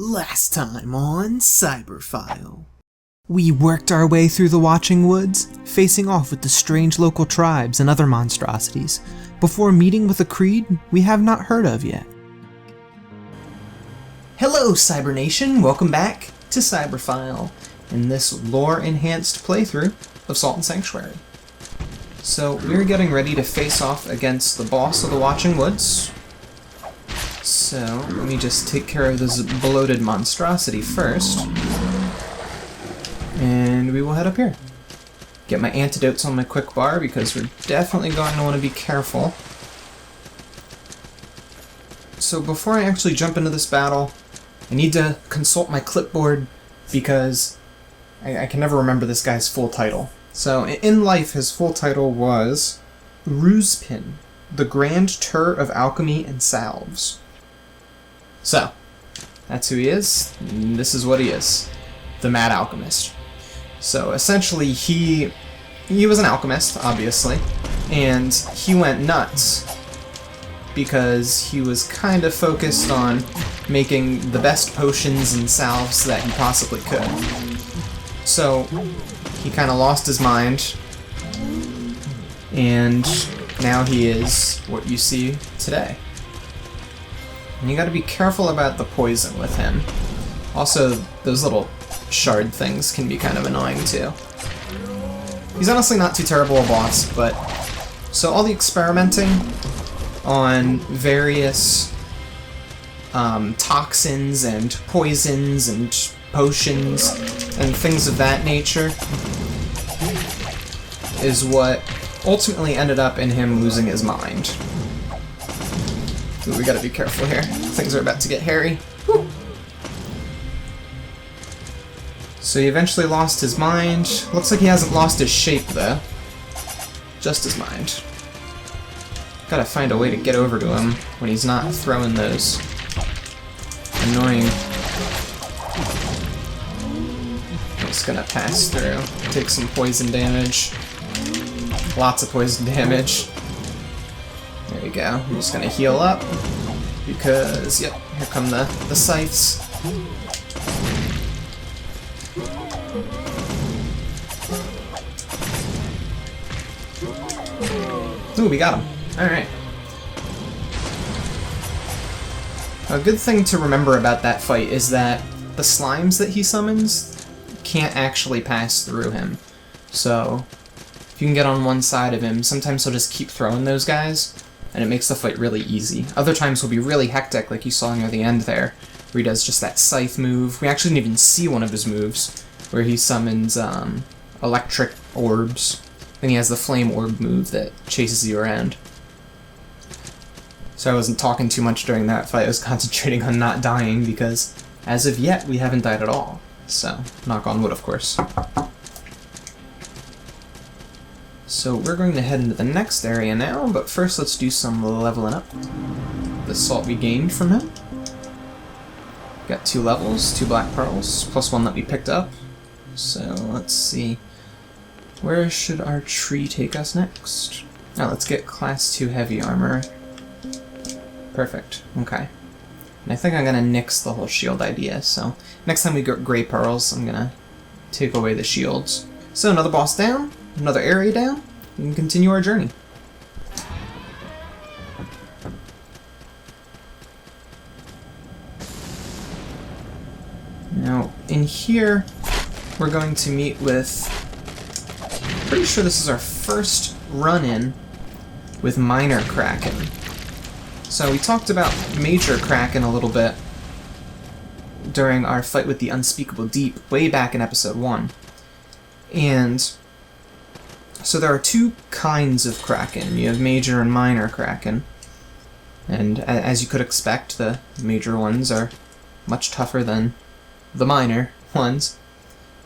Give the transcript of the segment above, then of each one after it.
Last time on Cyberphile. We worked our way through the Watching Woods, facing off with the strange local tribes and other monstrosities, before meeting with a creed we have not heard of yet. Hello Cyber Nation, welcome back to Cyberphile, in this lore-enhanced playthrough of Salt and Sanctuary. So we're getting ready to face off against the boss of the Watching Woods. So, let me just take care of this bloated monstrosity first. And we will head up here. Get my antidotes on my quick bar because we're definitely going to want to be careful. So before I actually jump into this battle, I need to consult my clipboard because I can never remember this guy's full title. So in life, his full title was Ruzpin, the Grand Tur of Alchemy and Salves. So, that's who he is, and this is what he is. The Mad Alchemist. So, essentially, he was an alchemist, obviously, and he went nuts because he was kind of focused on making the best potions and salves that he possibly could. So, he kind of lost his mind, and now he is what you see today. And you gotta be careful about the poison with him. Also, those little shard things can be kind of annoying too. He's honestly not too terrible a boss, but... So all the experimenting on various toxins and poisons and potions and things of that nature is what ultimately ended up in him losing his mind. Ooh, we gotta be careful here. Things are about to get hairy. Woo. So he eventually lost his mind. Looks like he hasn't lost his shape, though. Just his mind. Gotta find a way to get over to him when he's not throwing those annoying... Just gonna pass through. Take some poison damage. Lots of poison damage. There you go. I'm just gonna heal up because, yep, here come the scythes. Ooh, we got him. Alright. A good thing to remember about that fight is that the slimes that he summons can't actually pass through him. So, if you can get on one side of him, sometimes he'll just keep throwing those guys, and it makes the fight really easy. Other times he'll be really hectic, like you saw near the end there, where he does just that scythe move. We actually didn't even see one of his moves, where he summons electric orbs. Then he has the flame orb move that chases you around. So I wasn't talking too much during that fight, I was concentrating on not dying, because as of yet, we haven't died at all. So, knock on wood, of course. So we're going to head into the next area now, but first let's do some leveling up. The salt we gained from him. Got 2 levels, 2 black pearls, plus 1 that we picked up. So let's see. Where should our tree take us next? Oh, let's get class 2 heavy armor. Perfect, okay. And I think I'm gonna nix the whole shield idea, so next time we get gray pearls, I'm gonna take away the shields. So another boss down. Another area down, we can continue our journey. Now, in here, we're going to meet with... Pretty sure this is our first run-in with Minor Kraken. So we talked about Major Kraken a little bit during our fight with the Unspeakable Deep, way back in episode 1. And... So there are 2 kinds of Kraken. You have Major and Minor Kraken. And as you could expect, the major ones are much tougher than the minor ones.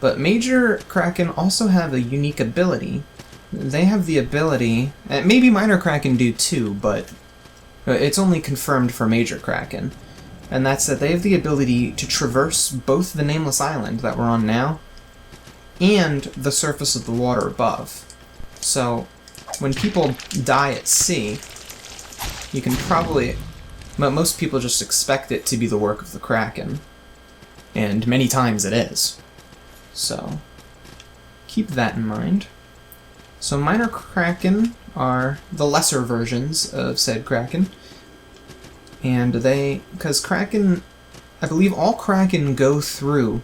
But Major Kraken also have a unique ability. They have the ability, and maybe Minor Kraken do too, but it's only confirmed for Major Kraken. And that's that they have the ability to traverse both the Nameless Island that we're on now, and the surface of the water above. So, when people die at sea, you can probably... Most people just expect it to be the work of the Kraken. and many times it is. So keep that in mind. So minor Kraken are the lesser versions of said Kraken, and because Kraken, I believe all Kraken go through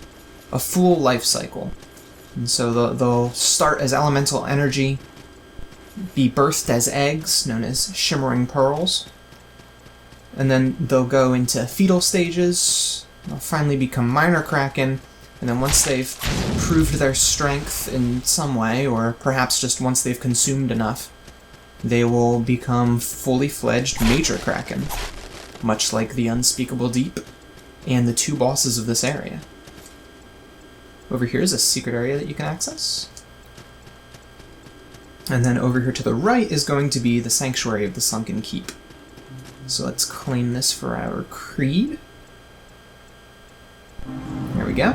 a full life cycle. And so they'll start as elemental energy, be birthed as eggs, known as shimmering pearls, and then they'll go into fetal stages, they'll finally become minor Kraken, and then once they've proved their strength in some way, or perhaps just once they've consumed enough, they will become fully fledged major Kraken, much like the Unspeakable Deep and the two bosses of this area. Over here is a secret area that you can access. And then over here to the right is going to be the Sanctuary of the Sunken Keep. So let's claim this for our creed. There we go.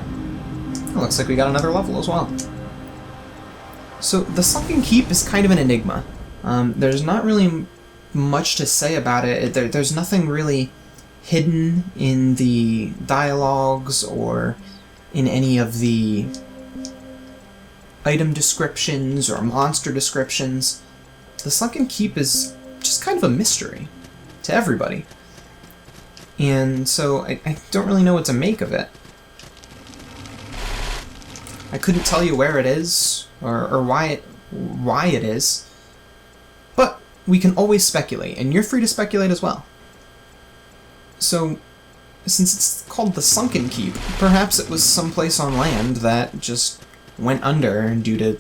It looks like we got another level as well. So the Sunken Keep is kind of an enigma. There's not really much to say about it. There's nothing really hidden in the dialogues or in any of the item descriptions or monster descriptions. The Sunken Keep is just kind of a mystery to everybody. And so I don't really know what to make of it. I couldn't tell you where it is or why it is, but we can always speculate, and you're free to speculate as well. So, since it's called the Sunken Keep, perhaps it was someplace on land that just went under due to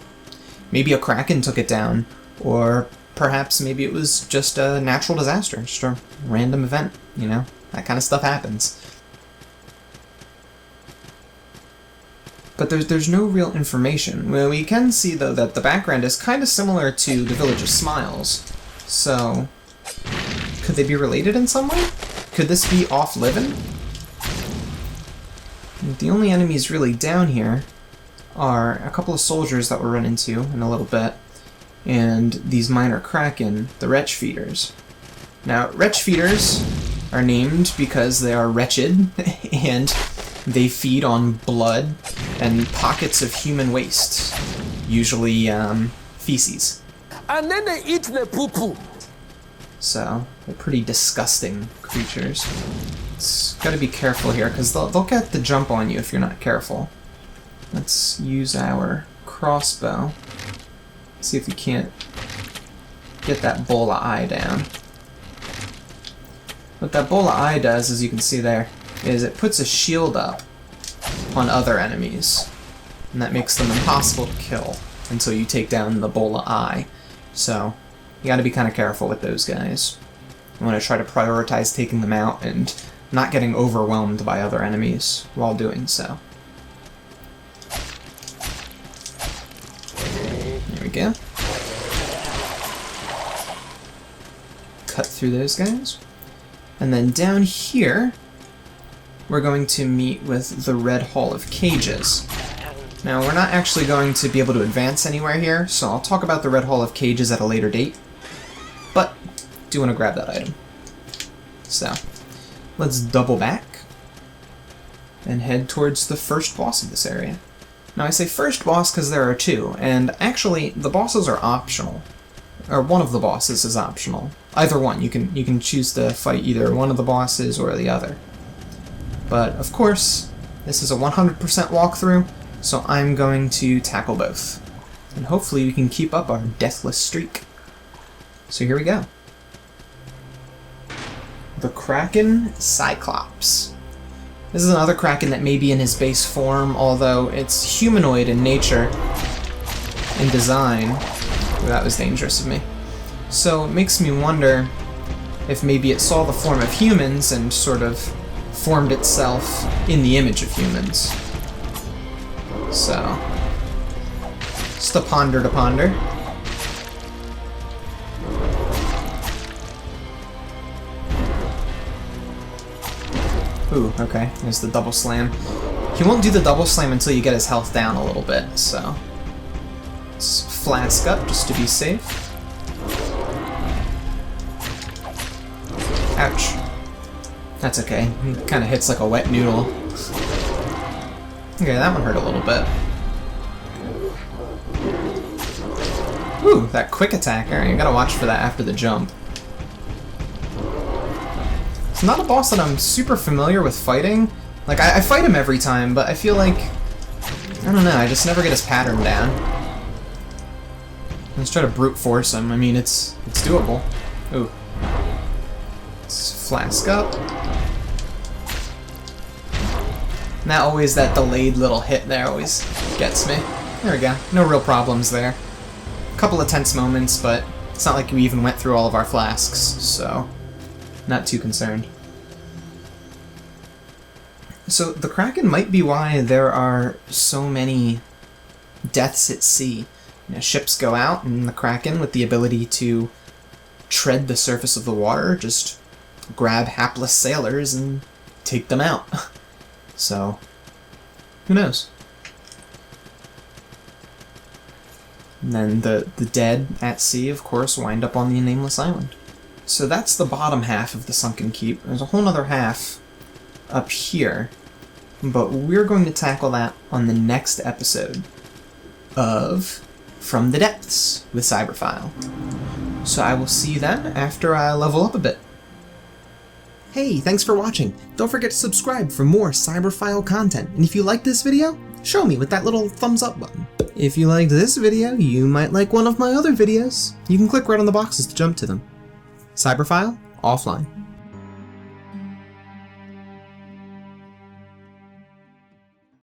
maybe a Kraken took it down, or perhaps maybe it was just a natural disaster, just a random event, you know? That kind of stuff happens. But there's no real information. Well, we can see, though, that the background is kind of similar to the Village of Smiles. So, could they be related in some way? Could this be off-living? The only enemies really down here are a couple of soldiers that we'll run into in a little bit, and these minor Kraken, the Wretch Feeders. Now, Wretch Feeders are named because they are wretched, and they feed on blood and pockets of human waste, usually feces. And then they eat the poo-poo. So, they're pretty disgusting creatures. It's gotta be careful here, because they'll get the jump on you if you're not careful. Let's use our crossbow. See if we can't get that bowl of eye down. What that bowl of eye does, as you can see there, is it puts a shield up on other enemies. And that makes them impossible to kill until you take down the bowl of eye. So, you gotta be kind of careful with those guys. You want to try to prioritize taking them out and not getting overwhelmed by other enemies while doing so. There we go. Cut through those guys. And then down here, we're going to meet with the Red Hall of Cages. Now, we're not actually going to be able to advance anywhere here, so I'll talk about the Red Hall of Cages at a later date. But, do want to grab that item. So, let's double back and head towards the first boss of this area. Now, I say first boss because there are two, and actually, the bosses are optional. Or one of the bosses is optional. Either one, you can choose to fight either one of the bosses or the other. But, of course, this is a 100% walkthrough, so I'm going to tackle both. And hopefully we can keep up our deathless streak. So here we go. The Kraken Cyclops. This is another Kraken that may be in his base form, although it's humanoid in nature and design. Ooh, that was dangerous of me. So it makes me wonder if maybe it saw the form of humans and sort of formed itself in the image of humans. So, just a ponder to ponder. Ooh, okay, there's the double slam. He won't do the double slam until you get his health down a little bit, so let's flask up just to be safe. Ouch. That's okay. He kind of hits like a wet noodle. Okay, that one hurt a little bit. Ooh, that quick attack. Alright, you gotta watch for that after the jump. It's not a boss that I'm super familiar with fighting. Like, I fight him every time, but I feel like... I don't know, I just never get his pattern down. Let's try to brute force him. I mean, it's doable. Ooh. Let's flask up. Now always that delayed little hit there always gets me. There we go. No real problems there. A couple of tense moments, but it's not like we even went through all of our flasks, so not too concerned. So the Kraken might be why there are so many deaths at sea. You know, ships go out, and the Kraken, with the ability to tread the surface of the water, just grab hapless sailors and take them out. So, who knows? And then the dead at sea, of course, wind up on the nameless island. So that's the bottom half of the Sunken Keep. There's a whole other half up here, but we're going to tackle that on the next episode of From the Depths with Cyberphile. So I will see you then after I level up a bit. Hey, thanks for watching. Don't forget to subscribe for more Cyberphile content. And if you like this video, show me with that little thumbs up button. If you liked this video, you might like one of my other videos. You can click right on the boxes to jump to them. Cyberphile, offline.